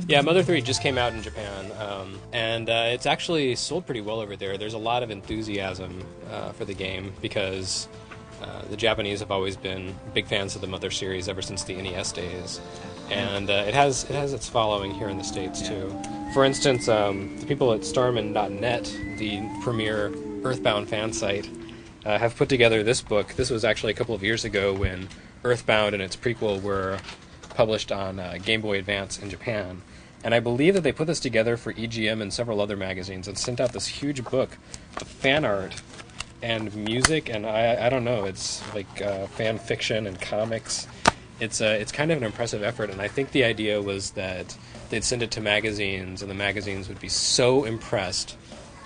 Yeah, Mother 3 just came out in Japan, and it's actually sold pretty well over there. There's a lot of enthusiasm for the game because the Japanese have always been big fans of the Mother series ever since the NES days, and it has its following here in the States too. For instance, the people at Starmen.Net, the premier Earthbound fan site, have put together this book. This was actually a couple of years ago when Earthbound and its prequel were published on Game Boy Advance in Japan. And I believe that they put this together for EGM and several other magazines and sent out this huge book of fan art and music, and I don't know, it's like fan fiction and comics. It's kind of an impressive effort, and I think the idea was that they'd send it to magazines, and the magazines would be so impressed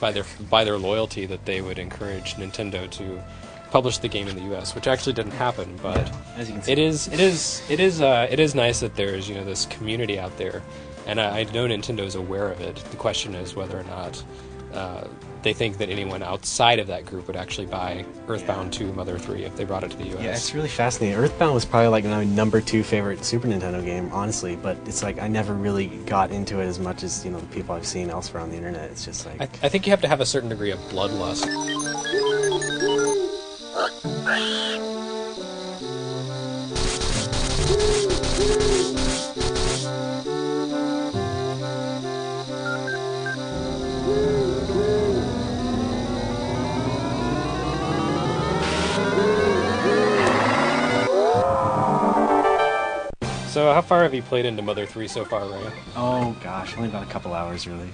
by their loyalty that they would encourage Nintendo to publish the game in the U.S., which actually didn't happen. But as you can see, it is nice that there's this community out there, and I know Nintendo is aware of it. The question is whether or not they think that anyone outside of that group would actually buy Earthbound 2 Mother 3 if they brought it to the US. Yeah, it's really fascinating. Earthbound was probably like my number 2 favorite Super Nintendo game, honestly, but it's like I never really got into it as much as, the people I've seen elsewhere on the internet. It's just like... I think you have to have a certain degree of bloodlust. So how far have you played into Mother 3 so far, Ray? Oh gosh, only about a couple hours really.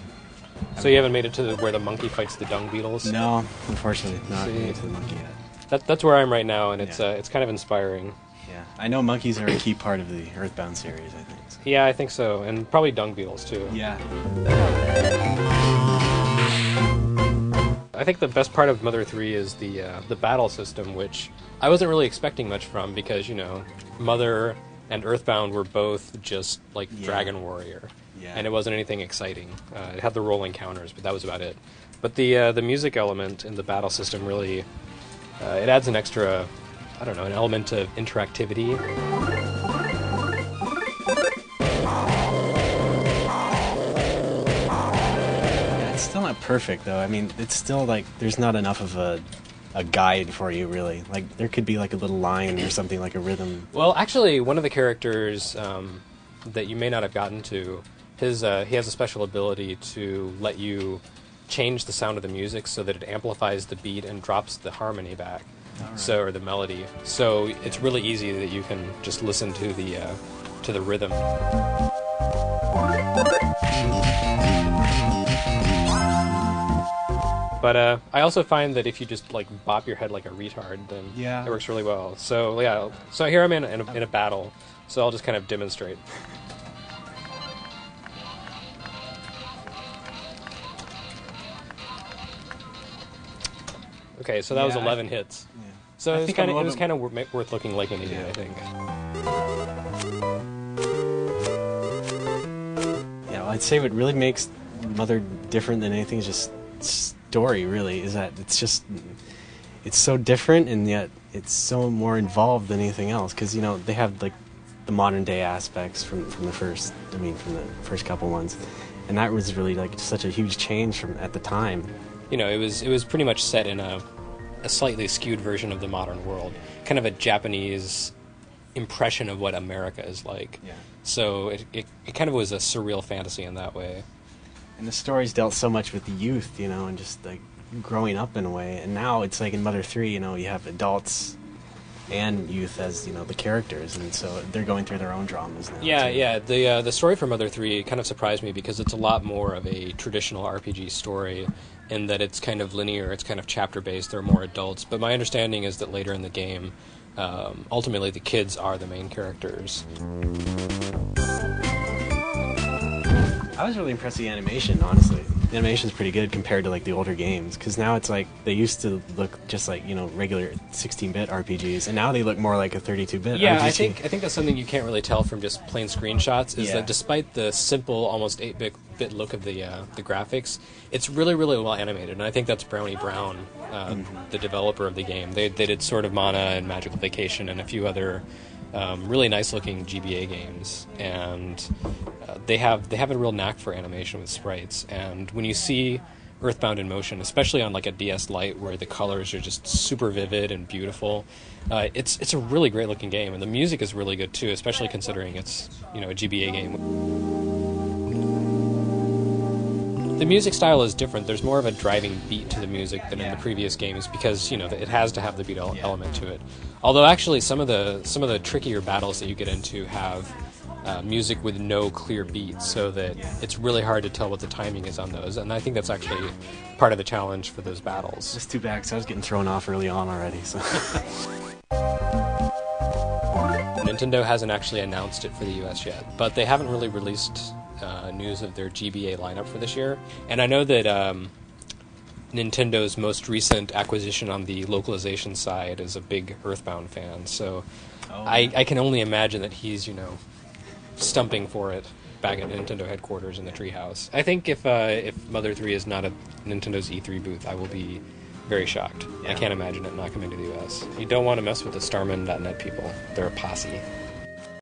So you haven't made it to where the monkey fights the dung beetles? No, unfortunately, not made it to the monkey yet. That's where I'm right now, and it's kind of inspiring. Yeah, I know monkeys are a key part of the Earthbound series, I think. So. Yeah, I think so, and probably dung beetles too. Yeah. I think the best part of Mother 3 is the battle system, which I wasn't really expecting much from because, Mother and Earthbound were both just like Dragon Warrior, and it wasn't anything exciting. It had the rolling counters, but that was about it. But the music element in the battle system really it adds an extra, I don't know, an element of interactivity. Yeah, it's still not perfect though. I mean, it's still like there's not enough of a guide for you, really. Like, there could be like a little line or something, like a rhythm. Well, actually, one of the characters that you may not have gotten to, he has a special ability to let you change the sound of the music so that it amplifies the beat and drops the harmony back, or the melody. So it's really easy that you can just listen to the rhythm. But I also find that if you just like bop your head like a retard, then it works really well. So yeah, so here I'm in a battle, so I'll just kind of demonstrate. Okay, so that was 11 hits. Yeah. So it was kind of worth looking like an idiot, I think. Yeah, well, I'd say what really makes Mother different than anything is just story, really, is that it's so different, and yet it's so more involved than anything else, because they have like the modern day aspects from the first couple ones, and that was really like such a huge change from at the time. It was pretty much set in a slightly skewed version of the modern world, kind of a Japanese impression of what America is like. Yeah. So it kind of was a surreal fantasy in that way. And the stories dealt so much with the youth, and just like growing up in a way. And now it's like in Mother 3, you have adults and youth as, the characters, and so they're going through their own dramas now. Yeah. The story for Mother 3 kind of surprised me because it's a lot more of a traditional RPG story in that it's kind of linear, it's kind of chapter-based, there are more adults. But my understanding is that later in the game, ultimately the kids are the main characters. I was really impressed with the animation, honestly. The animation's pretty good compared to like the older games, because now it's like they used to look just like regular 16-bit RPGs, and now they look more like a 32-bit. Yeah, RPG. I think that's something you can't really tell from just plain screenshots. Is that despite the simple, almost 8-bit look of the graphics, it's really really well animated, and I think that's Brownie Brown, the developer of the game. They did Sword of Mana and Magical Vacation and a few other really nice looking GBA games, and they have a real knack for animation with sprites, and when you see Earthbound in motion, especially on like a DS Lite where the colors are just super vivid and beautiful, it's a really great looking game, and the music is really good too, especially considering it's, you know, a GBA game. The music style is different. There's more of a driving beat to the music than in the previous games because, you know, it has to have the beat element to it. Although actually some of the trickier battles that you get into have music with no clear beats, so that it's really hard to tell what the timing is on those, and I think that's actually part of the challenge for those battles. It's too bad because I was getting thrown off early on already. So. Nintendo hasn't actually announced it for the US yet, but they haven't really released news of their GBA lineup for this year. And I know that Nintendo's most recent acquisition on the localization side is a big Earthbound fan, so I can only imagine that he's, you know, stumping for it back at Nintendo headquarters in the treehouse. I think if Mother 3 is not at Nintendo's E3 booth, I will be very shocked. Yeah. I can't imagine it not coming to the US. You don't want to mess with the Starmen.Net people. They're a posse.